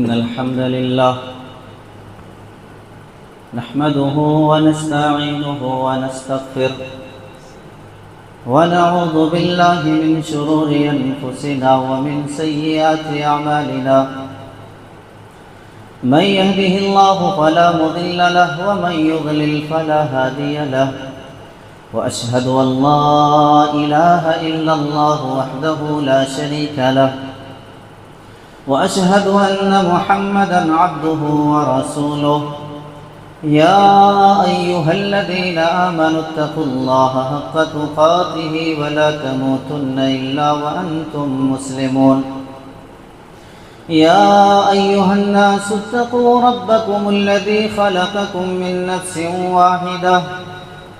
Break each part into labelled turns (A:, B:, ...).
A: إن الحمد لله نحمده ونستعينه ونستغفره ونعوذ بالله من شرور أنفسنا ومن سيئات أعمالنا من يهده الله فلا مضل له ومن يضلل فلا هادي له وأشهد أن لا إله إلا الله وحده لا شريك له وأشهد أن محمدًا عبده ورسوله يا أيها الذين آمنوا اتقوا الله حق تقاته ولا تموتن إلا وأنتم مسلمون يا أيها الناس اتقوا ربكم الذي خلقكم من نفس واحدة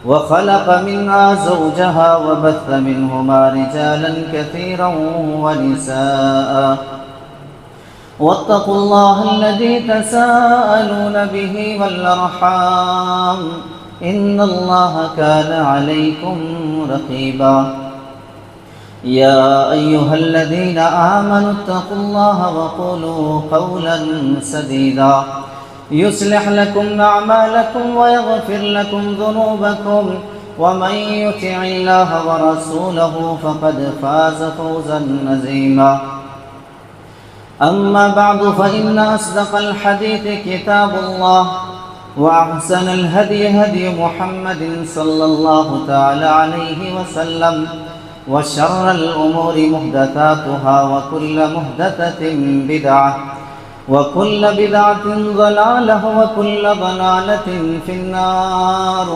A: وخلق منها زوجها وبث منهما رجالا كثيرا ونساء واتقوا الله الذي تساءلون به والأرحام إن الله كان عليكم رقيبا يا أيها الذين آمنوا اتقوا الله وقولوا قولا سديدا يصلح لكم أعمالكم ويغفر لكم ذنوبكم ومن يطع الله ورسوله فقد فاز فوزا عظيما أما بعد فإن أصدق الحديث كتاب الله وأحسن الهدي هدي محمد صلى الله تعالى عليه وسلم وشر الأمور محدثاتها وكل محدثة بدعة وكل بدعة ضلالة وكل ضلالة في النار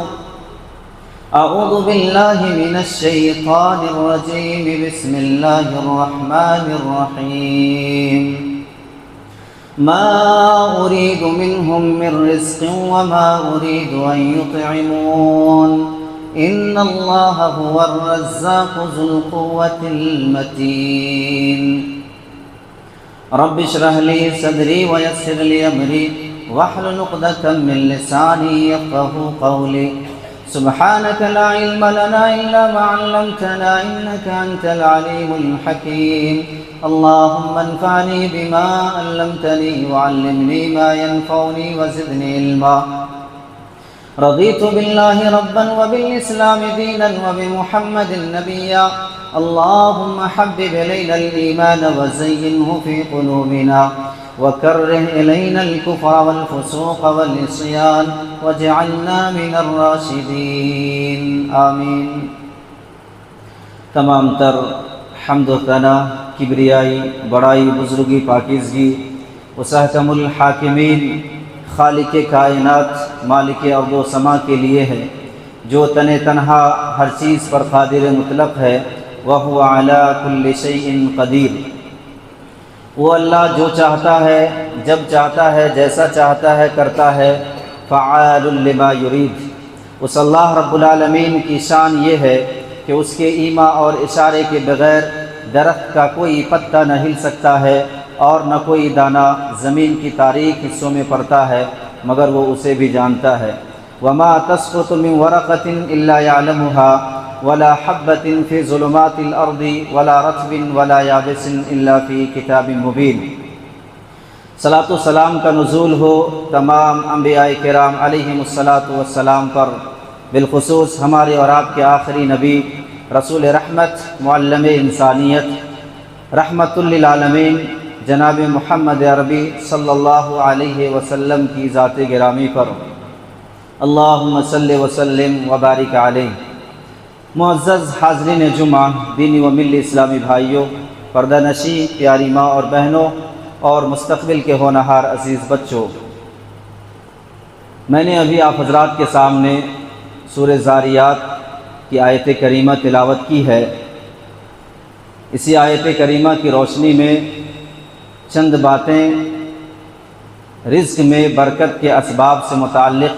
A: أعوذ بالله من الشيطان الرجيم بسم الله الرحمن الرحيم ما أريد منهم من رزق وما أريد أن يطعمون إن الله هو الرزاق ذو القوة المتين رب اشرح لي صدري ويسر لي أمري واحلل عقدة من لساني يفقهوا قولي سبحانك لا علم لنا إلا ما علمتنا إنك أنت العليم الحكيم اللهم انفعني بما علمتني وعلمني ما ينفعني وزدني علما رضيت بالله ربا وبالإسلام دينا وبمحمد نبيا اللهم حبب إلينا الإيمان وزينه في قلوبنا وكره إلينا الكفر والفسوق والعصيان واجعلنا من الراشدين آمین۔ تمام تر حمد و ثنا، کبریائی، بڑائی، بزرگی، پاکیزگی اس احکم الحاکمین خالق کائنات مالک ارض و سما کے لیے ہے جو تنہا ہر چیز پر قادر مطلق ہے وَهُوَ عَلَى كُلِّ شَيْءٍ قَدِيرٌ۔ وہ اللہ جو چاہتا ہے جب چاہتا ہے جیسا چاہتا ہے کرتا ہے، فعال لما یرید۔ اس اللہ رب العالمین کی شان یہ ہے کہ اس کے ایما اور اشارے کے بغیر درخت کا کوئی پتا نہ ہل سکتا ہے اور نہ کوئی دانہ زمین کی تاریک حصوں میں پڑتا ہے مگر وہ اسے بھی جانتا ہے۔ وما تسقط من ورقۃ الا يعلمها ولا حبۃ فی ظلمات الارض ولا رطب ولا یابس الا فی کتاب مبین۔ صلاۃ و سلام کا نزول ہو تمام انبیاء کرام علیہم الصلاۃ والسلام پر، بالخصوص ہمارے اور آپ کے آخری نبی رسول رحمت، معلم انسانیت، رحمت للعالمین جناب محمد عربی صلی اللہ علیہ وسلم کی ذات گرامی پر، اللہم صلی وسلم وبارک علیہ۔ معزز حاضرین جمعہ، دینی و ملی اسلامی بھائیوں، پردہ نشین پیاری ماں اور بہنوں اور مستقبل کے ہونہار عزیز بچوں، میں نے ابھی آپ حضرات کے سامنے سورہ زاریات کی آیت کریمہ تلاوت کی ہے۔ اسی آیت کریمہ کی روشنی میں چند باتیں رزق میں برکت کے اسباب سے متعلق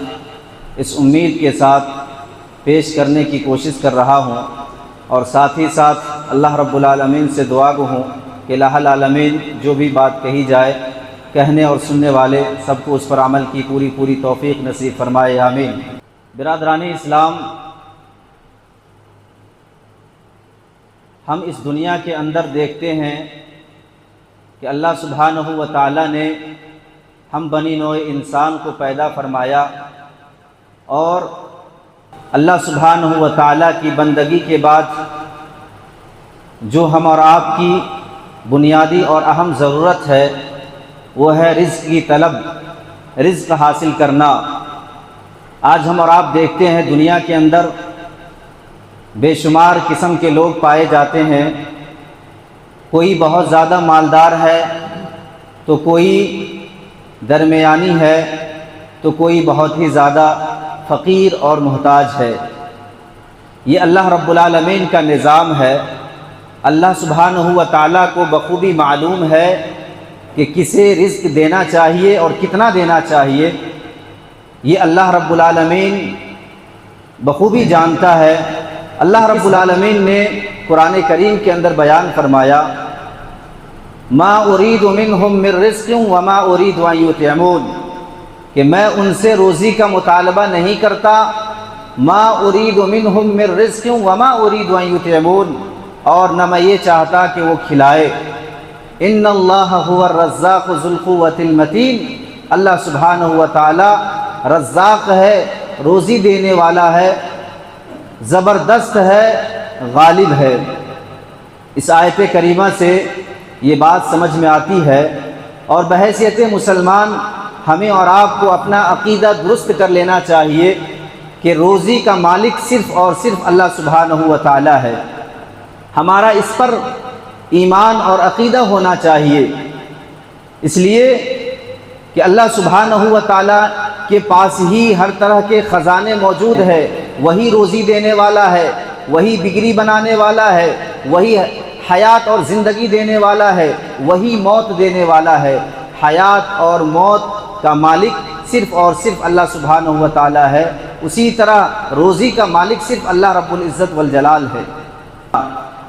A: اس امید کے ساتھ پیش کرنے کی کوشش کر رہا ہوں، اور ساتھ ہی ساتھ اللہ رب العالمین سے دعا گو ہوں کہ الہ العالمین جو بھی بات کہی جائے کہنے اور سننے والے سب کو اس پر عمل کی پوری توفیق نصیب فرمائے، آمین۔ برادران اسلام، ہم اس دنیا کے اندر دیکھتے ہیں کہ اللہ سبحانہ و تعالیٰ نے ہم بنی نوع انسان کو پیدا فرمایا، اور اللہ سبحانہ و تعالیٰ کی بندگی کے بعد جو ہم اور آپ کی بنیادی اور اہم ضرورت ہے وہ ہے رزق کی طلب، رزق حاصل کرنا۔ آج ہم اور آپ دیکھتے ہیں دنیا کے اندر بے شمار قسم کے لوگ پائے جاتے ہیں، کوئی بہت زیادہ مالدار ہے تو کوئی درمیانی ہے تو کوئی بہت ہی زیادہ فقیر اور محتاج ہے۔ یہ اللہ رب العالمین کا نظام ہے۔ اللہ سبحانہ و تعالیٰ کو بخوبی معلوم ہے کہ کسے رزق دینا چاہیے اور کتنا دینا چاہیے، یہ اللہ رب العالمین بخوبی جانتا ہے۔ اللہ رب العالمین نے قرآن کریم کے اندر بیان فرمایا، ما ارید منہم من رزق وما ارید ان یطعمون، کہ میں ان سے روزی کا مطالبہ نہیں کرتا، ما ارید منہم من رزق وما ارید ان یطعمون، اور نہ میں یہ چاہتا کہ وہ کھلائے۔ ان اللہ هو الرزاق ذو القوة المتین، اللہ سبحانہ و تعالی رزاق ہے، روزی دینے والا ہے، زبردست ہے، غالب ہے۔ اس آیت کریمہ سے یہ بات سمجھ میں آتی ہے، اور بحیثیت مسلمان ہمیں اور آپ کو اپنا عقیدہ درست کر لینا چاہیے کہ روزی کا مالک صرف اور صرف اللہ سبحانہ و تعالی ہے۔ ہمارا اس پر ایمان اور عقیدہ ہونا چاہیے، اس لیے کہ اللہ سبحانہ و تعالی کے پاس ہی ہر طرح کے خزانے موجود ہے۔ وہی روزی دینے والا ہے، وہی بگڑی بنانے والا ہے، وہی حیات اور زندگی دینے والا ہے، وہی موت دینے والا ہے۔ حیات اور موت کا مالک صرف اور صرف اللہ سبحانہ و تعالی ہے۔ اسی طرح روزی کا مالک صرف اللہ رب العزت والجلال ہے۔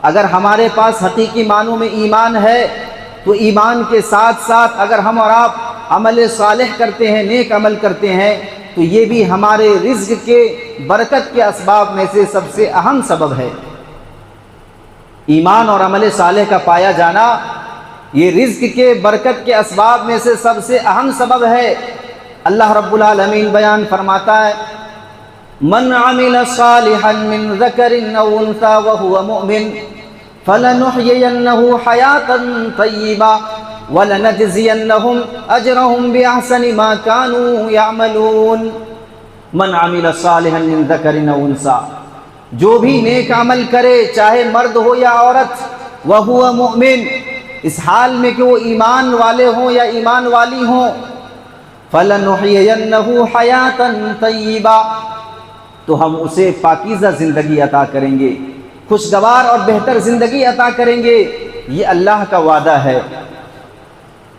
A: اگر ہمارے پاس حقیقی معنوں میں ایمان ہے تو ایمان کے ساتھ ساتھ اگر ہم اور آپ عمل صالح کرتے ہیں، نیک عمل کرتے ہیں، تو یہ بھی ہمارے رزق کے برکت کے اسباب میں سے سب سے اہم سبب ہے۔ ایمان اور عمل صالح کا پایا جانا یہ رزق کے برکت کے اسباب میں سے سب سے اہم سبب ہے۔ اللہ رب العالمین بیان فرماتا ہے، من عمل صالحا من ذکر او انثى وهو مؤمن فلنحيينه حياة طيبة ولنجزينهم اجرهم باحسن ما كانوا يعملون۔ من عمل صالحا من ذکر او انثى، جو بھی نیک عمل کرے چاہے مرد ہو یا عورت، وهو مؤمن، اس حال میں کہ وہ ایمان والے ہوں یا ایمان والی ہوں، فَلَنُحْيِيَنَّهُ حَيَاةً طَيِّبَةً، تو ہم اسے پاکیزہ زندگی عطا کریں گے، خوشگوار اور بہتر زندگی عطا کریں گے۔ یہ اللہ کا وعدہ ہے۔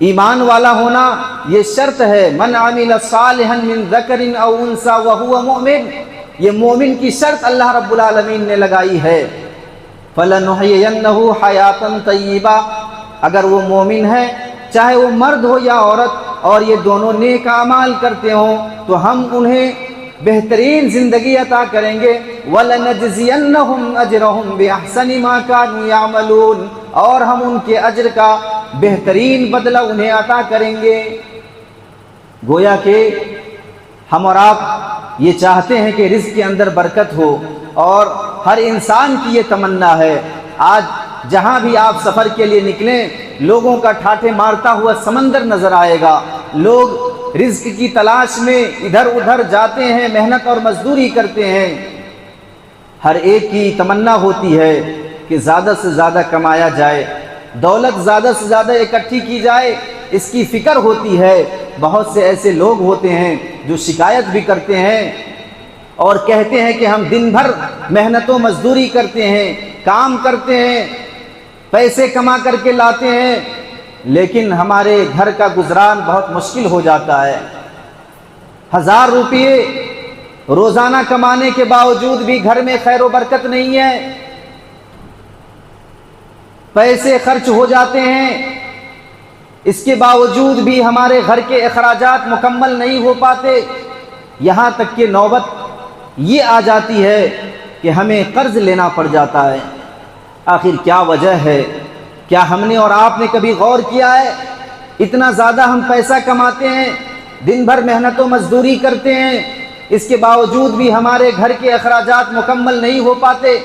A: ایمان والا ہونا یہ شرط ہے۔ من عمل صالحا من ذکر او انثى وهو مؤمن، یہ مومن کی شرط اللہ رب العالمین نے لگائی ہے۔ فَلَنُحْيِيَنَّهُ حَيَاةً طَيِّبَةً، اگر وہ مومن ہے چاہے وہ مرد ہو یا عورت اور یہ دونوں نیک اعمال کرتے ہوں تو ہم انہیں بہترین زندگی عطا کریں گے۔ وَلَنَجْزِيَنَّهُمْ أَجْرَهُمْ بِأَحْسَنِ مَا كَانُوا يَعْمَلُونَ، اور ہم ان کے اجر کا بہترین بدلہ انہیں عطا کریں گے۔ گویا کہ ہم اور آپ یہ چاہتے ہیں کہ رزق کے اندر برکت ہو، اور ہر انسان کی یہ تمنا ہے۔ آج جہاں بھی آپ سفر کے لیے نکلیں، لوگوں کا ٹھاٹھے مارتا ہوا سمندر نظر آئے گا۔ لوگ رزق کی تلاش میں ادھر ادھر جاتے ہیں، محنت اور مزدوری کرتے ہیں۔ ہر ایک کی تمنا ہوتی ہے کہ زیادہ سے زیادہ کمایا جائے، دولت زیادہ سے زیادہ اکٹھی کی جائے، اس کی فکر ہوتی ہے۔ بہت سے ایسے لوگ ہوتے ہیں جو شکایت بھی کرتے ہیں اور کہتے ہیں کہ ہم دن بھر محنت و مزدوری کرتے ہیں، کام کرتے ہیں، پیسے کما کر کے لاتے ہیں، لیکن ہمارے گھر کا گزران بہت مشکل ہو جاتا ہے۔ 1000 روپئے روزانہ کمانے کے باوجود بھی گھر میں خیر و برکت نہیں ہے، پیسے خرچ ہو جاتے ہیں، اس کے باوجود بھی ہمارے گھر کے اخراجات مکمل نہیں ہو پاتے، یہاں تک کہ نوبت یہ آ جاتی ہے کہ ہمیں قرض لینا پڑ جاتا ہے۔ آخر کیا وجہ ہے کیا ہم نے اور آپ نے کبھی غور کیا ہے؟ اتنا زیادہ ہم پیسہ کماتے ہیں، دن بھر محنت و مزدوری کرتے ہیں، اس کے باوجود بھی ہمارے گھر کے اخراجات مکمل نہیں ہو پاتے،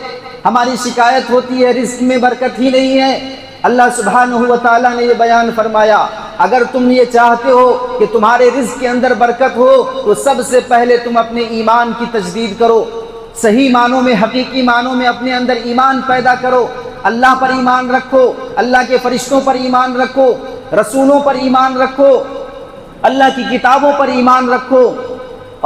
A: ہماری شکایت ہوتی ہے رزق میں برکت ہی نہیں ہے۔ اللہ سبحانہ و تعالیٰ نے یہ بیان فرمایا، اگر تم یہ چاہتے ہو کہ تمہارے رزق کے اندر برکت ہو تو سب سے پہلے تم اپنے ایمان کی تجدید کرو، صحیح معنوں میں، حقیقی معنوں میں اپنے اندر ایمان پیدا کرو، اللہ پر ایمان رکھو، اللہ کے فرشتوں پر ایمان رکھو، رسولوں پر ایمان رکھو، اللہ کی کتابوں پر ایمان رکھو،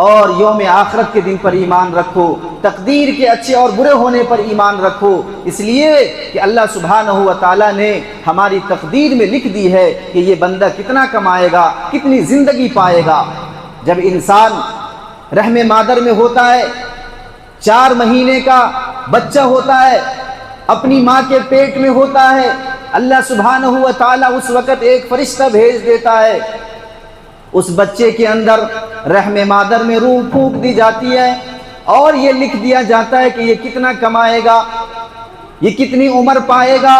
A: اور یوم آخرت کے دن پر ایمان رکھو، تقدیر کے اچھے اور برے ہونے پر ایمان رکھو، اس لیے کہ اللہ سبحانہ و تعالیٰ نے ہماری تقدیر میں لکھ دی ہے کہ یہ بندہ کتنا کمائے گا، کتنی زندگی پائے گا۔ جب انسان رحم مادر میں ہوتا ہے، 4 مہینے کا بچہ ہوتا ہے، اپنی ماں کے پیٹ میں ہوتا ہے، اللہ سبحانہ و تعالیٰ اس وقت ایک فرشتہ بھیج دیتا ہے، اس بچے کے اندر رحم مادر میں روح پھونک دی جاتی ہے، اور یہ لکھ دیا جاتا ہے کہ یہ کتنا کمائے گا، یہ کتنی عمر پائے گا،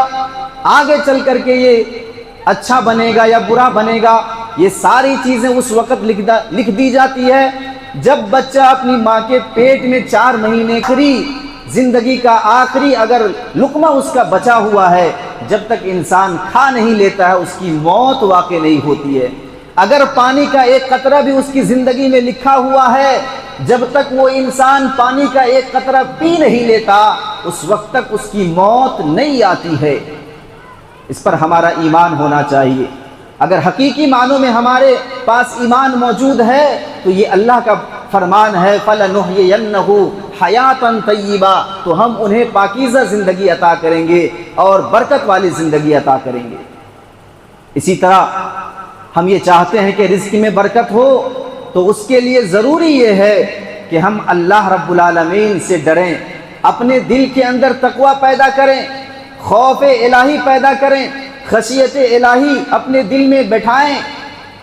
A: آگے چل کر کے یہ اچھا بنے گا یا برا بنے گا، یہ ساری چیزیں اس وقت لکھ دی جاتی ہے جب بچہ اپنی ماں کے پیٹ میں 4 مہینے آخری زندگی کا آخری اگر لقمہ اس کا بچا ہوا ہے، جب تک انسان کھا نہیں لیتا ہے اس کی موت واقع نہیں ہوتی ہے۔ اگر پانی کا ایک قطرہ بھی اس کی زندگی میں لکھا ہوا ہے، جب تک وہ انسان پانی کا ایک قطرہ پی نہیں لیتا اس وقت تک اس کی موت نہیں آتی ہے۔ اس پر ہمارا ایمان ہونا چاہیے۔ اگر حقیقی معنوں میں ہمارے پاس ایمان موجود ہے تو یہ اللہ کا فرمان ہے، فَلَنُحْيِيَنَّهُ حَيَاتًا طَيِّبًا، تو ہم انہیں پاکیزہ زندگی عطا کریں گے اور برکت والی زندگی عطا کریں گے۔ اسی طرح ہم یہ چاہتے ہیں کہ رزق میں برکت ہو تو اس کے لیے ضروری یہ ہے کہ ہم اللہ رب العالمین سے ڈریں، اپنے دل کے اندر تقوی پیدا کریں، خوف الہی پیدا کریں، خشیت الہی اپنے دل میں بٹھائیں۔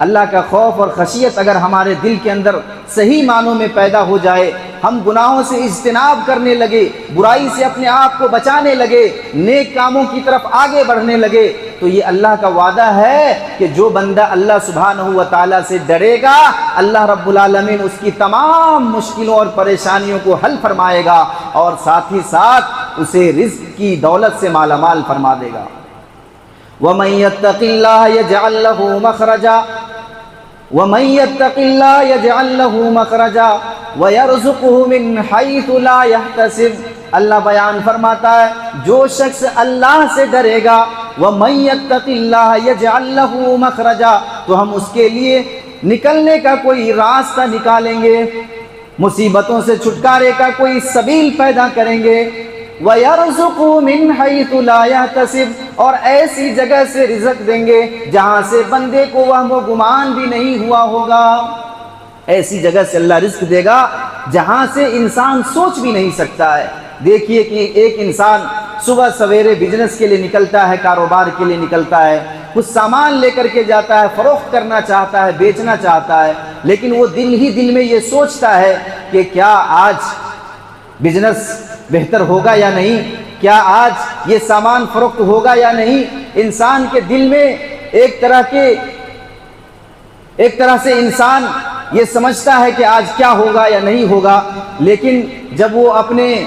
A: اللہ کا خوف اور خشیت اگر ہمارے دل کے اندر صحیح معنوں میں پیدا ہو جائے، ہم گناہوں سے اجتناب کرنے لگے، برائی سے اپنے آپ کو بچانے لگے، نیک کاموں کی طرف آگے بڑھنے لگے، تو یہ اللہ کا وعدہ ہے کہ جو بندہ اللہ سبحانہ و تعالیٰ سے ڈرے گا، اللہ رب العالمین اس کی تمام مشکلوں اور پریشانیوں کو حل فرمائے گا اور ساتھ ہی ساتھ اسے رزق کی دولت سے مالا مال فرما دے گا۔ وَمَن يَتَّقِ اللَّهَ يَجْعَل لَّهُ مَخْرَجًا وَمَن يَتَّقِ اللَّهَ يَجْعَل لَّهُ مَخْرَجًا وَيَرْزُقْهُ مِنْ حَيْثُ لَا يَحْتَسِبُ، اللہ بیان فرماتا ہے جو شخص اللہ سے ڈرے گا، وَمَن يَتَّقِ اللَّهَ يَجْعَل لَّهُ مَخْرَجًا، تو ہم اس کے لیے نکلنے کا کوئی راستہ نکالیں گے، مصیبتوں سے چھٹکارے کا کوئی سبیل پیدا کریں گے، وَيَرْزُقُهُ مِنْ حَيْثُ لَا يَحْتَسِبُ، اور ایسی جگہ سے رزق دیں گے جہاں سے بندے کو وہم و گمان بھی نہیں ہوا ہوگا۔ ایسی جگہ سے اللہ رزق دے گا جہاں سے انسان سوچ بھی نہیں سکتا ہے۔ دیکھیے کہ ایک انسان صبح سویرے بزنس کے لیے نکلتا ہے، کاروبار کے لیے نکلتا ہے، کچھ سامان لے کر کے جاتا ہے، فروخت کرنا چاہتا ہے، بیچنا چاہتا ہے، لیکن وہ دل ہی دل میں یہ سوچتا ہے کہ کیا آج بزنس بہتر ہوگا یا نہیں، کیا آج یہ سامان فروخت ہوگا یا نہیں۔ انسان کے دل میں ایک طرح سے انسان یہ سمجھتا ہے کہ آج کیا ہوگا یا نہیں ہوگا، لیکن جب وہ اپنے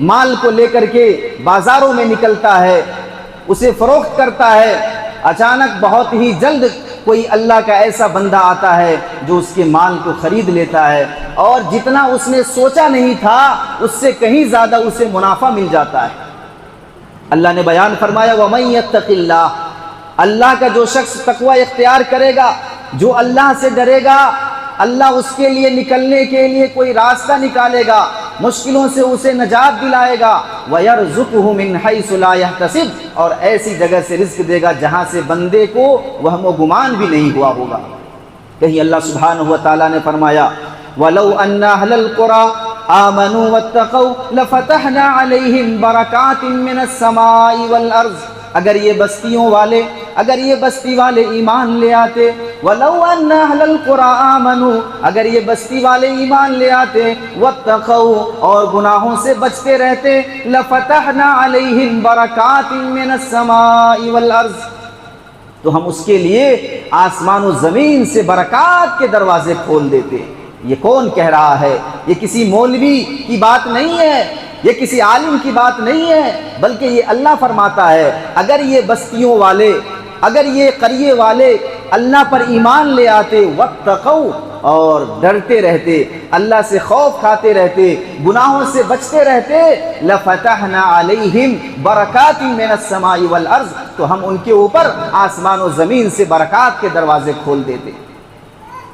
A: مال کو لے کر کے بازاروں میں نکلتا ہے، اسے فروخت کرتا ہے، اچانک بہت ہی جلد کوئی اللہ کا ایسا بندہ آتا ہے جو اس کے مال کو خرید لیتا ہے، اور جتنا اس نے سوچا نہیں تھا اس سے کہیں زیادہ اسے منافع مل جاتا ہے۔ اللہ نے بیان فرمایا وَمَن يَتَّقِ اللَّهَ، اللہ کا جو شخص تقوی اختیار کرے گا، جو اللہ سے ڈرے گا، اللہ اس کے لیے نکلنے کے لیے کوئی راستہ نکالے گا، مشکلوں سے اسے نجات دلائے گا، وَيَرْزُقُهُ مِنْ حَيْثُ لَا يَحْتَسِبُ، اور ایسی جگہ سے رزق دے گا جہاں سے بندے کو وہم و گمان بھی نہیں ہوا ہوگا۔ کہیں اللہ سبحانہ و تعالیٰ نے فرمایا وَلَوْ أَنَّ أَهْلَ الْقُرَىٰ آمَنُوا وَاتَّقَوْا لَفَتَحْنَا عَلَيْهِمْ بَرَكَاتٍ مِّنَ السَّمَاءِ وَالْأَرْضِ، اگر یہ بستیوں والے اگر یہ بستی والے ایمان لے آتے، وَلَوْ أَنَّ أَهْلَ الْقُرَىٰ آمَنُوا، اگر یہ بستی والے ایمان لے آتے، وَاتَّقَوْا، اور گناہوں سے بچتے رہتے، لَفَتَحْنَا عَلَيْهِمْ بَرَكَاتٍ مِّنَ السَّمَاءِ وَالْأَرْضِ، تو ہم اس کے لیے آسمان و زمین سے برکات کے دروازے کھول دیتے۔ یہ کون کہہ رہا ہے؟ یہ کسی مولوی کی بات نہیں ہے، یہ کسی عالم کی بات نہیں ہے، بلکہ یہ اللہ فرماتا ہے اگر یہ بستیوں والے، اگر یہ قریے والے اللہ پر ایمان لے آتے، واتقوا، اور ڈرتے رہتے، اللہ سے خوف کھاتے رہتے، گناہوں سے بچتے رہتے، لفتحنا علیہم برکات من السماء والارض، تو ہم ان کے اوپر آسمان و زمین سے برکات کے دروازے کھول دیتے۔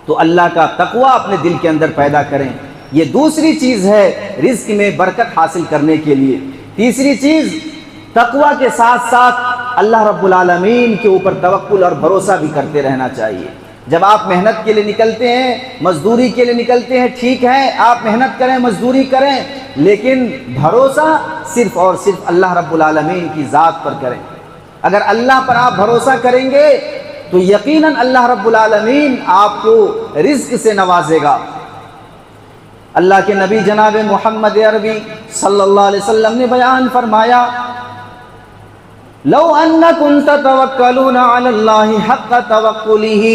A: تو اللہ کا تقوی اپنے دل کے اندر پیدا کریں، یہ دوسری چیز ہے رزق میں برکت حاصل کرنے کے لیے۔ تیسری چیز، تقوی کے ساتھ ساتھ اللہ رب العالمین کے اوپر توکل اور بھروسہ بھی کرتے رہنا چاہیے۔ جب آپ محنت کے لیے نکلتے ہیں، مزدوری کے لیے نکلتے ہیں، ٹھیک ہے آپ محنت کریں، مزدوری کریں، لیکن بھروسہ صرف اور صرف اللہ رب العالمین کی ذات پر کریں۔ اگر اللہ پر آپ بھروسہ کریں گے تو یقیناً اللہ رب العالمین آپ کو رزق سے نوازے گا۔ اللہ کے نبی جناب محمد عربی صلی اللہ علیہ وسلم نے بیان فرمایا، لو انکم تتوکلون علی اللہ حق توکلہ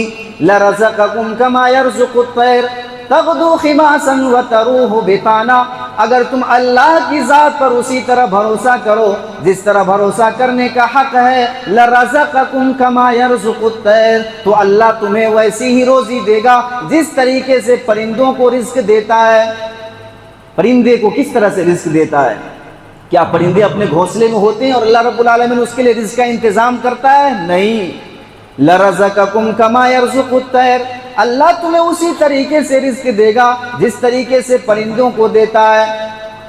A: لرزقکم کما یرزق الطیر تغدو خماسا وتروح بطانا، اگر تم اللہ کی ذات پر اسی طرح بھروسہ کرو جس طرح بھروسہ کرنے کا حق ہے، لرزقکم کما یرزق الطیر، تو اللہ تمہیں ویسی ہی روزی دے گا جس طریقے سے پرندوں کو رزق دیتا ہے۔ پرندے کو کس طرح سے رزق دیتا ہے؟ کیا پرندے اپنے گھونسلے میں ہوتے ہیں اور اللہ رب العالمین اس کے لیے رزق کا انتظام کرتا ہے؟ نہیں، لرزقکم کما یرزق الطیر، اللہ تمہیں اسی طریقے سے رزق دے گا جس طریقے سے پرندوں کو دیتا ہے۔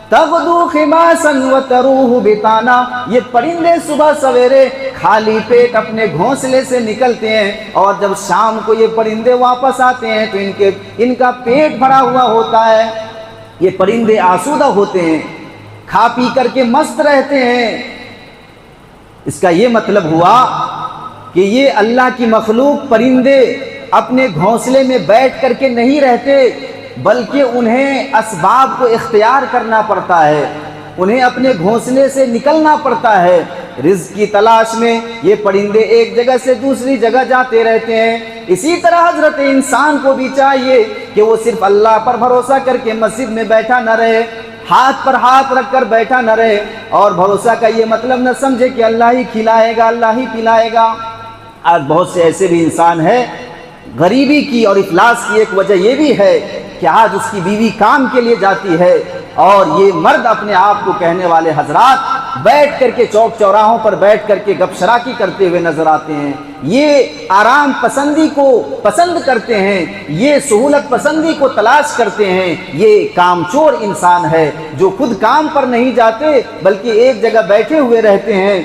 A: تغدو خماسا وتروح بطانا، یہ پرندے صبح سویرے خالی پیٹ اپنے گھونسلے سے نکلتے ہیں، اور جب شام کو یہ پرندے واپس آتے ہیں تو ان کا پیٹ بھرا ہوا ہوتا ہے۔ یہ پرندے آسودہ ہوتے ہیں، کھا پی کر کے مست رہتے ہیں۔ اس کا یہ مطلب ہوا کہ یہ اللہ کی مخلوق پرندے اپنے گھونسلے میں بیٹھ کر کے نہیں رہتے، بلکہ انہیں اسباب کو اختیار کرنا پڑتا ہے، انہیں اپنے گھونسلے سے نکلنا پڑتا ہے۔ رزق کی تلاش میں یہ پرندے ایک جگہ سے دوسری جگہ جاتے رہتے ہیں۔ اسی طرح حضرت انسان کو بھی چاہیے کہ وہ صرف اللہ پر بھروسہ کر کے مسجد میں بیٹھا نہ رہے، ہاتھ پر ہاتھ رکھ کر بیٹھا نہ رہے، اور بھروسہ کا یہ مطلب نہ سمجھے کہ اللہ ہی کھلائے گا، اللہ ہی پلائے گا۔ آج بہت سے ایسے بھی انسان ہیں، غریبی کی اور افلاس کی ایک وجہ یہ بھی ہے کہ آج اس کی بیوی کام کے لیے جاتی ہے، اور یہ مرد اپنے آپ کو کہنے والے حضرات بیٹھ کر کے چوک چوراہوں پر بیٹھ کر کے گپ شراکی کرتے ہوئے نظر آتے ہیں۔ یہ آرام پسندی کو پسند کرتے ہیں، یہ سہولت پسندی کو تلاش کرتے ہیں۔ یہ کام چور انسان ہے جو خود کام پر نہیں جاتے بلکہ ایک جگہ بیٹھے ہوئے رہتے ہیں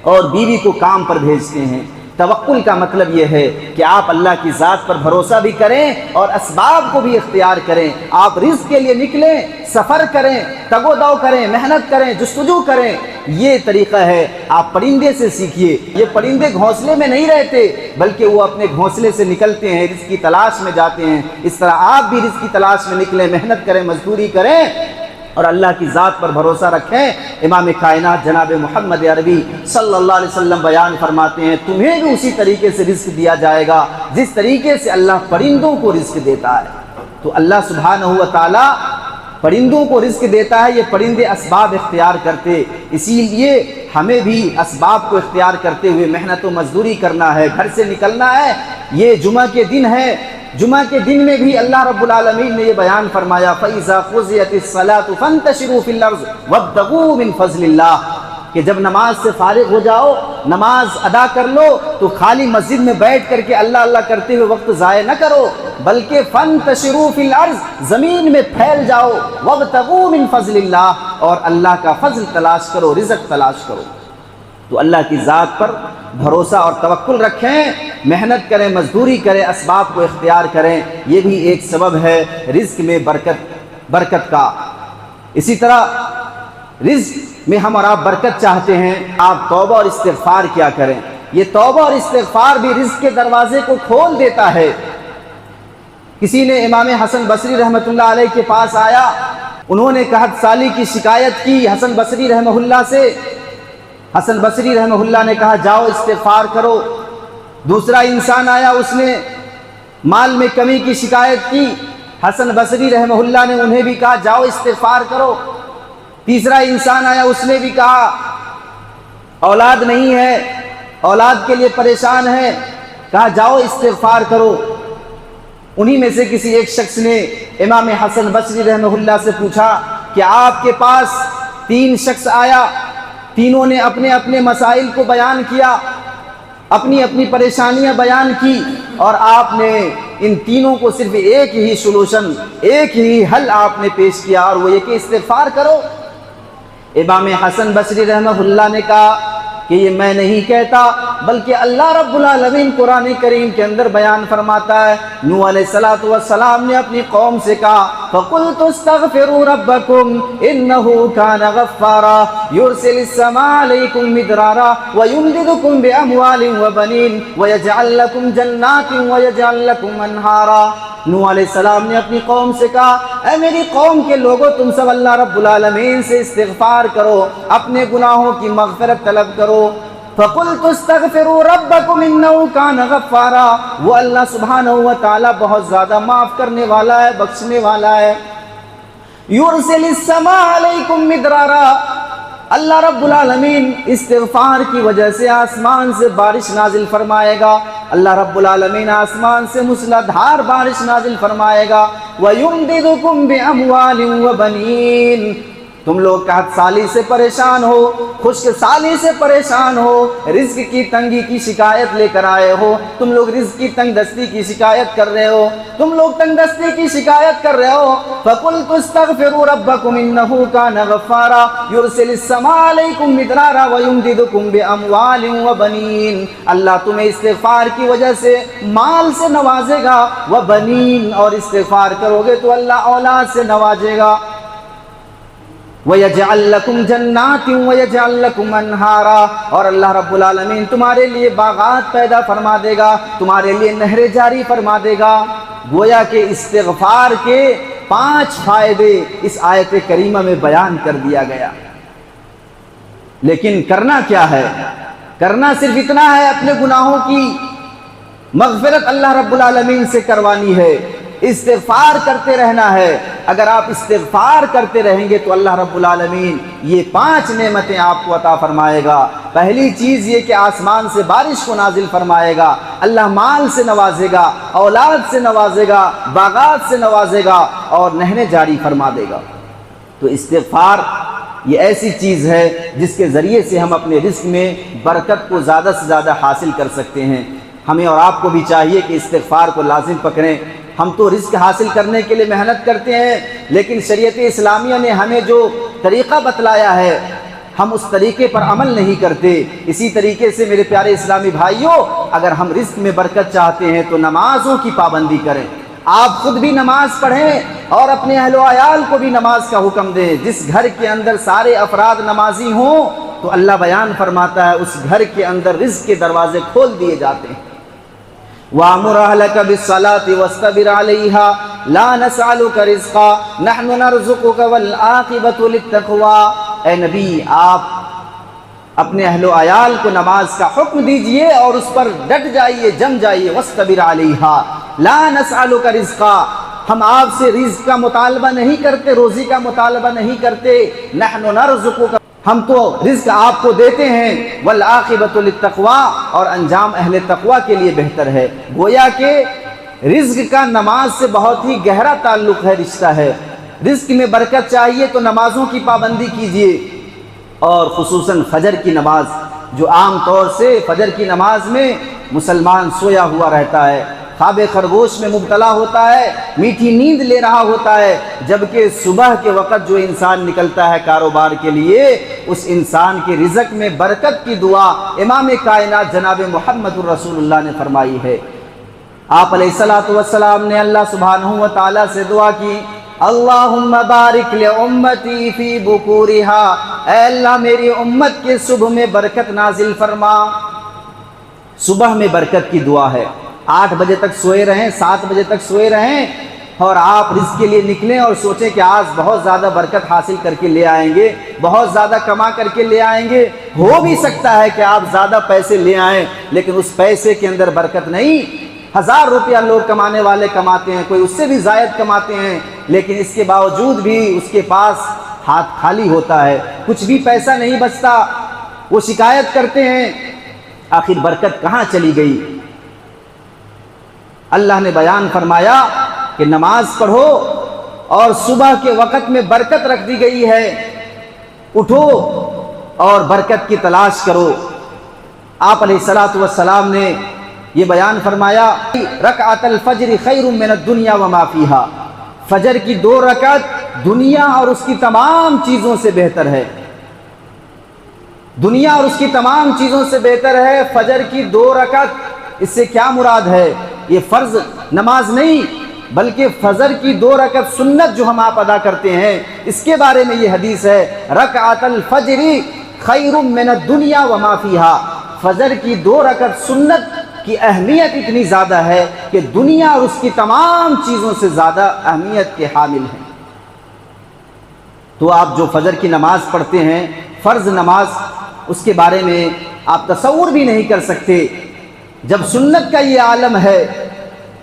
A: اور بیوی کو کام پر بھیجتے ہیں۔ توکل کا مطلب یہ ہے کہ آپ اللہ کی ذات پر بھروسہ بھی کریں اور اسباب کو بھی اختیار کریں۔ آپ رزق کے لیے نکلیں، سفر کریں، تگ و دو کریں، محنت کریں، جستجو کریں۔ یہ طریقہ ہے، آپ پرندے سے سیکھیے۔ یہ پرندے گھونسلے میں نہیں رہتے بلکہ وہ اپنے گھونسلے سے نکلتے ہیں، رزق کی تلاش میں جاتے ہیں۔ اس طرح آپ بھی رزق کی تلاش میں نکلیں، محنت کریں، مزدوری کریں اور اللہ کی ذات پر بھروسہ رکھیں۔ امام کائنات جناب محمد عربی صلی اللہ علیہ وسلم بیان فرماتے ہیں، تمہیں بھی اسی طریقے سے رزق دیا جائے گا جس طریقے سے اللہ پرندوں کو رزق دیتا ہے۔ تو اللہ سبحانہ و تعالی پرندوں کو رزق دیتا ہے، یہ پرندے اسباب اختیار کرتے، اسی لیے ہمیں بھی اسباب کو اختیار کرتے ہوئے محنت و مزدوری کرنا ہے، گھر سے نکلنا ہے۔ یہ جمعہ کے دن ہے، جمعہ کے دن میں بھی اللہ رب العالمین نے یہ بیان فرمایا، فَإِذَا قُضِيَتِ الصَّلَاةُ فَانتَشِرُوا فِي الْأَرْضِ وَابْتَغُوا مِنْ فَضْلِ اللَّهِ، کہ جب نماز سے فارغ ہو جاؤ، نماز ادا کر لو، تو خالی مسجد میں بیٹھ کر کے اللہ اللہ کرتے ہوئے وقت ضائع نہ کرو، بلکہ فَانتَشِرُوا فِي الْأَرْضِ، زمین میں پھیل جاؤ، وَابْتَغُوا مِنْ فَضْلِ اللَّهِ، اور اللہ کا فضل تلاش کرو، رزق تلاش کرو۔ تو اللہ کی ذات پر بھروسہ اور توکل رکھیں، محنت کریں، مزدوری کریں، اسباب کو اختیار کریں، یہ بھی ایک سبب ہے رزق میں برکت کا۔ اسی طرح رزق میں ہم اور آپ برکت چاہتے ہیں، آپ توبہ اور استغفار کیا کریں۔ یہ توبہ اور استغفار بھی رزق کے دروازے کو کھول دیتا ہے۔ کسی نے امام حسن بصری رحمۃ اللہ علیہ کے پاس آیا، انہوں نے قحط سالی کی شکایت کی حسن بصری رحمہ اللہ سے۔ حسن بصری رحمہ اللہ نے کہا جاؤ استغفار کرو۔ دوسرا انسان آیا، اس نے مال میں کمی کی شکایت کی، حسن بصری رحمہ اللہ نے انہیں بھی کہا جاؤ استغفار کرو۔ تیسرا انسان آیا، اس نے بھی کہا اولاد نہیں ہے، اولاد کے لیے پریشان ہے، کہا جاؤ استغفار کرو۔ انہی میں سے کسی ایک شخص نے امام حسن بصری رحمہ اللہ سے پوچھا کہ آپ کے پاس 3 شخص آیا، تینوں نے اپنے اپنے مسائل کو بیان کیا، اپنی اپنی پریشانیاں بیان کی، اور آپ نے ان تینوں کو صرف ایک ہی سولوشن، ایک ہی حل آپ نے پیش کیا، اور وہ یہ کہ استغفار کرو۔ امام حسن بصری رحمہ اللہ نے کہا کہ یہ میں نہیں کہتا، بلکہ اللہ رب العالمین قرآن کریم کے اندر بیان فرماتا ہے۔ نوح علیہ السلام نے اپنی قوم سے کہا فَقُلْتُ اسْتَغْفِرُوا رَبَّكُمْ إِنَّهُ كَانَ غَفَّارًا يُرْسِلِ السَّمَاءَ عَلَيْكُمْ مِدْرَارًا وَيُمْدِدْكُمْ بِأَمْوَالٍ وَبَنِينَ وَيَجْعَلْ لَكُمْ جَنَّاتٍ وَيَجْعَلْ لَكُمْ أَنْهَارًا۔ نوح علیہ السلام نے اپنی قوم سے کہا اے میری قوم کے لوگوں، تم سب اللہ رب العالمین سے استغفار کرو، اپنے گناہوں کی مغفرت طلب کرو۔ فَقُلْتُ اسْتَغْفِرُوا رَبَّكُمْ إِنَّهُ كَانَ غَفَّارًا، وہ اللہ سبحانہ و تعالی بہت زیادہ معاف کرنے والا ہے، بخشنے والا ہے۔ يُرْسِلِ السَّمَاءَ عَلَيْكُمْ مِدْرَارًا، اللہ رب العالمین استغفار کی وجہ سے آسمان سے بارش نازل فرمائے گا، اللہ رب العالمین آسمان سے موسلادھار بارش نازل فرمائے گا۔ وَيُمْدِدُكُمْ بِأَمْوَالٍ وَبَنِينَ، تم لوگ قحط سالی سے پریشان ہو، خشک سالی سے پریشان ہو، رزق کی تنگی کی شکایت لے کر آئے ہو، تم لوگ رزق کی تنگ دستی کی شکایت کر رہے ہو، تم لوگ تنگ دستی کی شکایت کر رہے ہو۔ فَقُلْتُ اسْتَغْفِرُوا رَبَّكُمْ إِنَّهُ كَانَ غَفَّارًا يُرْسِلِ السَّمَاءَ عَلَيْكُمْ مِدْرَارًا وَيُمْدِدُكُمْ بِأَمْوَالٍ وَبَنِينَ، اللہ تمہیں استغفار کی وجہ سے مال سے نوازے گا، وَبَنِينَ، اور استغفار کرو گے تو اللہ اولاد سے نوازے گا۔ وَيَجْعَلْ لَكُمْ جَنَّاتٍ وَيَجْعَلْ لَكُمْ أَنْهَارًا، اور اللہ رب العالمین تمہارے لیے باغات پیدا فرما دے گا، تمہارے لیے نہریں جاری فرما دے گا۔ گویا کہ استغفار کے 5 فائدے اس آیت کریمہ میں بیان کر دیا گیا۔ لیکن کرنا کیا ہے؟ کرنا صرف اتنا ہے، اپنے گناہوں کی مغفرت اللہ رب العالمین سے کروانی ہے، استغفار کرتے رہنا ہے۔ اگر آپ استغفار کرتے رہیں گے تو اللہ رب العالمین یہ 5 نعمتیں آپ کو عطا فرمائے گا۔ پہلی چیز یہ کہ آسمان سے بارش کو نازل فرمائے گا، اللہ مال سے نوازے گا، اولاد سے نوازے گا، باغات سے نوازے گا، اور نہریں جاری فرما دے گا۔ تو استغفار یہ ایسی چیز ہے جس کے ذریعے سے ہم اپنے رزق میں برکت کو زیادہ سے زیادہ حاصل کر سکتے ہیں۔ ہمیں اور آپ کو بھی چاہیے کہ استغفار کو لازم پکڑیں۔ ہم تو رزق حاصل کرنے کے لیے محنت کرتے ہیں، لیکن شریعت اسلامیہ نے ہمیں جو طریقہ بتلایا ہے ہم اس طریقے پر عمل نہیں کرتے۔ اسی طریقے سے میرے پیارے اسلامی بھائیوں، اگر ہم رزق میں برکت چاہتے ہیں تو نمازوں کی پابندی کریں۔ آپ خود بھی نماز پڑھیں اور اپنے اہل و عیال کو بھی نماز کا حکم دیں۔ جس گھر کے اندر سارے افراد نمازی ہوں تو اللہ بیان فرماتا ہے اس گھر کے اندر رزق کے دروازے کھول دیے جاتے ہیں۔ وَأَمُرْ أَهْلَكَ بِالصَّلَاةِ وَاسْتَبِرْ عَلَيْهَا لَا نَسْأَلُكَ رِزْقًا نَحْنُ نَرْزُقُكَ وَالْعَاقِبَةُ لِلتَّقْوَىٰ، اے نبی آپ اپنے اہل و عیال کو نماز کا حکم دیجئے اور اس پر ڈٹ جائیے، جم جائیے۔ وَاسْتَبِرْ عَلَيْهَا لَا نَسْأَلُكَ رِزْقًا، ہم آپ سے رزق کا مطالبہ نہیں کرتے، روزی کا مطالبہ نہیں کرتے۔ نَحْنُ نَرْزُقُكَ، ہم تو رزق آپ کو دیتے ہیں۔ والعاقبۃ للتقویٰ، اور انجام اہل تقویٰ کے لیے بہتر ہے۔ گویا کہ رزق کا نماز سے بہت ہی گہرا تعلق ہے، رشتہ ہے۔ رزق میں برکت چاہیے تو نمازوں کی پابندی کیجیے، اور خصوصاً فجر کی نماز، جو عام طور سے فجر کی نماز میں مسلمان سویا ہوا رہتا ہے، خواب خرگوش میں مبتلا ہوتا ہے، میٹھی نیند لے رہا ہوتا ہے، جبکہ صبح کے وقت جو انسان نکلتا ہے کاروبار کے لیے، اس انسان کے رزق میں برکت کی دعا امام کائنات جناب محمد الرسول اللہ نے فرمائی ہے۔ آپ علیہ السلام نے اللہ سبحانہ و تعالیٰ سے دعا کی، اللہم بارک لامتی فی بکورہا، اے اللہ میری امت کے صبح میں برکت نازل فرما۔ صبح میں برکت کی دعا ہے، 8 بجے تک سوئے رہیں، 7 بجے تک سوئے رہیں اور آپ رزق کے لیے نکلیں اور سوچیں کہ آج بہت زیادہ برکت حاصل کر کے لے آئیں گے، بہت زیادہ کما کر کے لے آئیں گے۔ ہو بھی سکتا ہے کہ آپ زیادہ پیسے لے آئیں لیکن اس پیسے کے اندر برکت نہیں۔ 1000 روپیہ لوگ کمانے والے کماتے ہیں، کوئی اس سے بھی زائد کماتے ہیں، لیکن اس کے باوجود بھی اس کے پاس ہاتھ خالی ہوتا ہے، کچھ بھی پیسہ نہیں بچتا۔ وہ شکایت کرتے ہیں آخر برکت کہاں چلی گئی؟ اللہ نے بیان فرمایا کہ نماز پڑھو اور صبح کے وقت میں برکت رکھ دی گئی ہے، اٹھو اور برکت کی تلاش کرو۔ آپ علیہ الصلوۃ والسلام نے یہ بیان فرمایا، رکعت الفجر خیر من الدنیا وما فیہا، فجر کی 2 رکعت دنیا اور اس کی تمام چیزوں سے بہتر ہے۔ دنیا اور اس کی تمام چیزوں سے بہتر ہے فجر کی 2 رکعت۔ اس سے کیا مراد ہے؟ یہ فرض نماز نہیں بلکہ فجر کی 2 رکعت سنت جو ہم آپ ادا کرتے ہیں، اس کے بارے میں یہ حدیث ہے، رکعت الفجر خیر من الدنیا وما فیہا۔ فجر کی 2 رکعت سنت کی اہمیت اتنی زیادہ ہے کہ دنیا اور اس کی تمام چیزوں سے زیادہ اہمیت کے حامل ہیں۔ تو آپ جو فجر کی نماز پڑھتے ہیں، فرض نماز، اس کے بارے میں آپ تصور بھی نہیں کر سکتے۔ جب سنت کا یہ عالم ہے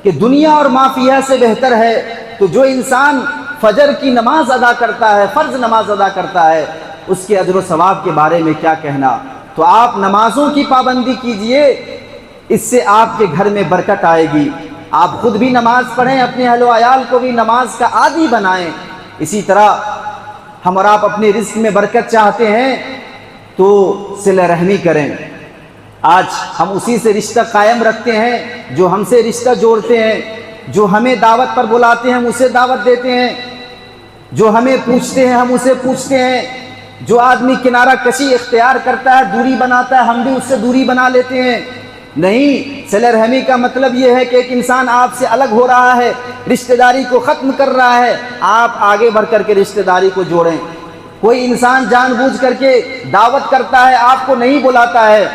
A: کہ دنیا اور ما فیہا سے بہتر ہے، تو جو انسان فجر کی نماز ادا کرتا ہے، فرض نماز ادا کرتا ہے، اس کے اجر و ثواب کے بارے میں کیا کہنا۔ تو آپ نمازوں کی پابندی کیجئے، اس سے آپ کے گھر میں برکت آئے گی۔ آپ خود بھی نماز پڑھیں، اپنے اہل و عیال کو بھی نماز کا عادی بنائیں۔ اسی طرح ہم اور آپ اپنے رزق میں برکت چاہتے ہیں تو صلہ رحمی کریں۔ آج ہم اسی سے رشتہ قائم رکھتے ہیں جو ہم سے رشتہ جوڑتے ہیں، جو ہمیں دعوت پر بلاتے ہیں ہم اسے دعوت دیتے ہیں، جو ہمیں پوچھتے ہیں ہم اسے پوچھتے ہیں۔ جو آدمی کنارہ کشی اختیار کرتا ہے، دوری بناتا ہے، ہم بھی اس سے دوری بنا لیتے ہیں۔ نہیں، صلہ رحمی کا مطلب یہ ہے کہ ایک انسان آپ سے الگ ہو رہا ہے، رشتہ داری کو ختم کر رہا ہے، آپ آگے بڑھ کر کے رشتہ داری کو جوڑیں۔ کوئی انسان جان بوجھ کر کے دعوت کرتا ہے، آپ کو نہیں بلاتا ہے،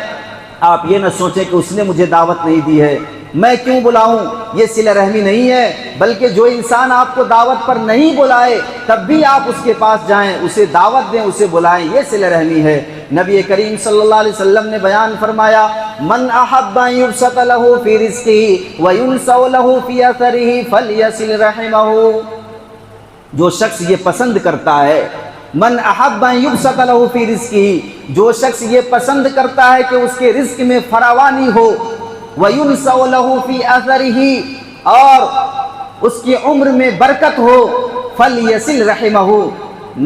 A: آپ یہ نہ سوچیں کہ اس نے مجھے دعوت نہیں دی ہے، میں کیوں بلاؤں۔ یہ صلہ رحمی نہیں ہے، بلکہ جو انسان آپ کو دعوت پر نہیں بلائے تب بھی آپ اس کے پاس جائیں، اسے دعوت دیں، اسے بلائیں، یہ صلہ رحمی ہے۔ نبی کریم صلی اللہ علیہ وسلم نے بیان فرمایا، من احب ان یبسط له فی رزقہ وینسأ له فی اثرہ فلیصل رحمہ۔ جو شخص یہ پسند کرتا ہے، من احب ان یبسط له فی رزقہ، جو شخص یہ پسند کرتا ہے کہ اس کے رزق میں فراوانی ہو، وینسأ له فی اثرہ، اور اس کی عمر میں برکت ہو، فلیصل رحمہ،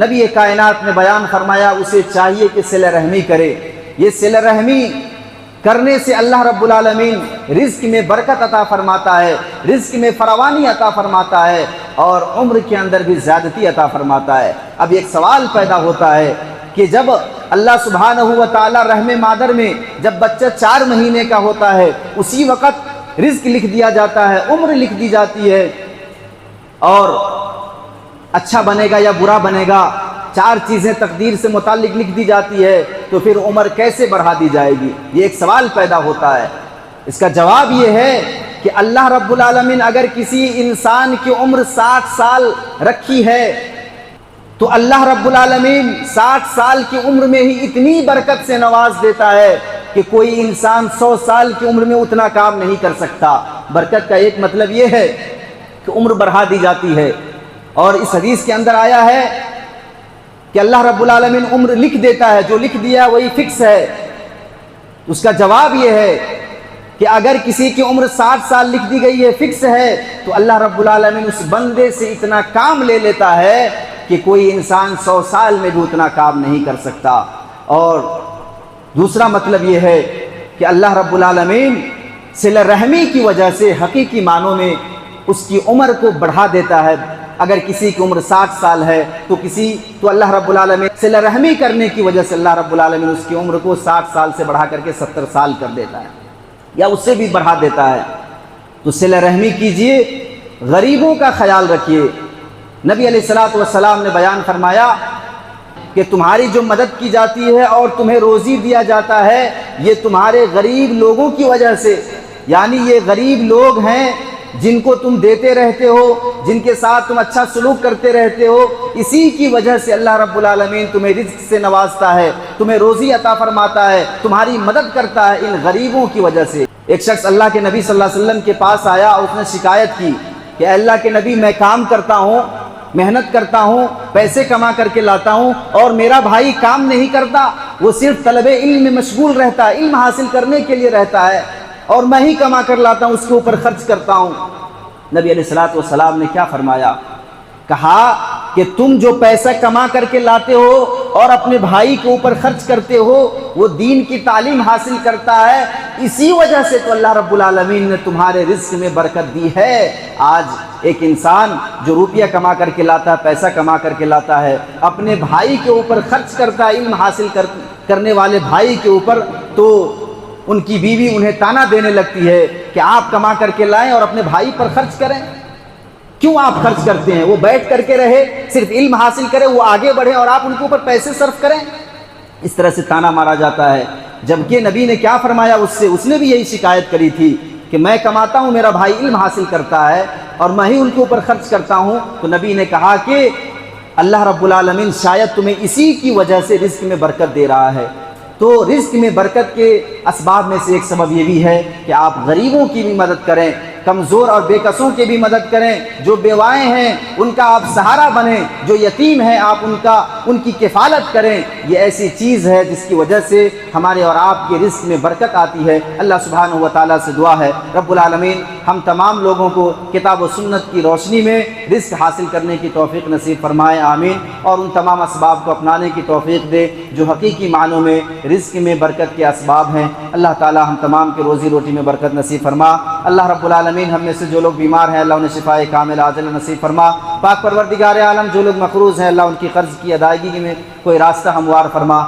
A: نبی کائنات نے بیان فرمایا اسے چاہیے کہ صلہ رحمی کرے۔ یہ صلہ رحمی کرنے سے اللہ رب العالمین رزق میں برکت عطا فرماتا ہے، رزق میں فراوانی عطا فرماتا ہے اور عمر کے اندر بھی زیادتی عطا فرماتا ہے۔ اب ایک سوال پیدا ہوتا ہے کہ جب اللہ سبحانہ و تعالی رحم مادر میں جب بچہ 4 مہینے کا ہوتا ہے، اسی وقت رزق لکھ دیا جاتا ہے، عمر لکھ دی جاتی ہے، اور اچھا بنے گا یا برا بنے گا، 4 چیزیں تقدیر سے متعلق لکھ دی جاتی ہے، تو پھر عمر کیسے بڑھا دی جائے گی؟ یہ ایک سوال پیدا ہوتا ہے۔ اس کا جواب یہ ہے کہ اللہ رب العالمین اگر کسی انسان کی عمر 60 سال رکھی ہے تو اللہ رب العالمین 60 سال کی عمر میں ہی اتنی برکت سے نواز دیتا ہے کہ کوئی انسان 100 سال کی عمر میں اتنا کام نہیں کر سکتا۔ برکت کا ایک مطلب یہ ہے کہ عمر بڑھا دی جاتی ہے، اور اس حدیث کے اندر آیا ہے کہ اللہ رب العالمین عمر لکھ دیتا ہے، جو لکھ دیا وہی فکس ہے۔ اس کا جواب یہ ہے کہ اگر کسی کی عمر 60 سال لکھ دی گئی ہے، فکس ہے، تو اللہ رب العالمین اس بندے سے اتنا کام لے لیتا ہے کہ کوئی انسان 100 سال میں بھی اتنا کام نہیں کر سکتا۔ اور دوسرا مطلب یہ ہے کہ اللہ رب العالمین صلہ رحمی کی وجہ سے حقیقی معنوں میں اس کی عمر کو بڑھا دیتا ہے۔ اگر کسی کی عمر 60 سال ہے تو اللہ رب العالمین صلہ رحمی کرنے کی وجہ سے اللہ رب العالمین اس کی عمر کو 60 سال سے بڑھا کر کے 70 سال کر دیتا ہے، یا اس سے بھی بڑھا دیتا ہے۔ تو صلہ رحمی کیجئے، غریبوں کا خیال رکھیے۔ نبی علیہ الصلوۃ والسلام نے بیان فرمایا کہ تمہاری جو مدد کی جاتی ہے اور تمہیں روزی دیا جاتا ہے یہ تمہارے غریب لوگوں کی وجہ سے، یعنی یہ غریب لوگ ہیں جن کو تم دیتے رہتے ہو، جن کے ساتھ تم اچھا سلوک کرتے رہتے ہو، اسی کی وجہ سے اللہ رب العالمین تمہیں رزق سے نوازتا ہے، تمہیں روزی عطا فرماتا ہے، تمہاری مدد کرتا ہے ان غریبوں کی وجہ سے۔ ایک شخص اللہ کے نبی صلی اللہ علیہ وسلم کے پاس آیا اور اس نے شکایت کی کہ اے اللہ کے نبی، میں کام کرتا ہوں، محنت کرتا ہوں، پیسے کما کر کے لاتا ہوں، اور میرا بھائی کام نہیں کرتا، وہ صرف طلب علم میں مشغول رہتا ہے، علم حاصل کرنے کے لیے رہتا ہے، اور میں ہی کما کر لاتا ہوں، اس کے اوپر خرچ کرتا ہوں۔ نبی علیہ الصلوۃ والسلام نے کیا فرمایا؟ کہا کہ تم جو پیسہ کما کر کے لاتے ہو اور اپنے بھائی کے اوپر خرچ کرتے ہو، وہ دین کی تعلیم حاصل کرتا ہے، اسی وجہ سے تو اللہ رب العالمین نے تمہارے رزق میں برکت دی ہے۔ آج ایک انسان جو روپیہ کما کر کے لاتا ہے، پیسہ کما کر کے لاتا ہے، اپنے بھائی کے اوپر خرچ کرتا ہے، علم حاصل کرنے والے بھائی کے اوپر، تو ان کی بیوی انہیں تانا دینے لگتی ہے کہ آپ کما کر کے لائیں اور اپنے بھائی پر خرچ کریں۔ کیوں آپ خرچ کرتے ہیں؟ وہ بیٹھ کر کے رہے، صرف علم حاصل کرے، وہ آگے بڑھے، اور آپ ان کے اوپر پیسے صرف کریں۔ اس طرح سے تانا مارا جاتا ہے، جبکہ نبی نے کیا فرمایا اس نے بھی یہی شکایت کری تھی کہ میں کماتا ہوں، میرا بھائی علم حاصل کرتا ہے اور میں ہی ان کے اوپر خرچ کرتا ہوں۔ تو نبی نے کہا کہ اللہ رب العالمین شاید تمہیں اسی کی وجہ سے رزق میں برکت دے رہا ہے۔ تو رزق میں برکت کے اسباب میں سے ایک سبب یہ بھی ہے کہ آپ غریبوں کی بھی مدد کریں، کمزور اور بے کسوں کی بھی مدد کریں، جو بیوائیں ہیں ان کا آپ سہارا بنیں، جو یتیم ہیں آپ ان کی کفالت کریں۔ یہ ایسی چیز ہے جس کی وجہ سے ہمارے اور آپ کے رزق میں برکت آتی ہے۔ اللہ سبحانہ و تعالیٰ سے دعا ہے رب العالمین ہم تمام لوگوں کو کتاب و سنت کی روشنی میں رزق حاصل کرنے کی توفیق نصیب فرمائے، آمین، اور ان تمام اسباب کو اپنانے کی توفیق دے جو حقیقی معنوں میں رزق میں برکت کے اسباب ہیں۔ اللہ تعالی ہم تمام کے روزی روٹی میں برکت نصیب فرما۔ اللہ رب العالمین ہم میں سے جو لوگ بیمار ہیں اللہ انہیں شفائے کامل عاجل نصیب فرما۔ پاک پروردگار عالم جو لوگ مقروض ہیں اللہ ان کی قرض کی ادائیگی میں کوئی راستہ ہموار فرما۔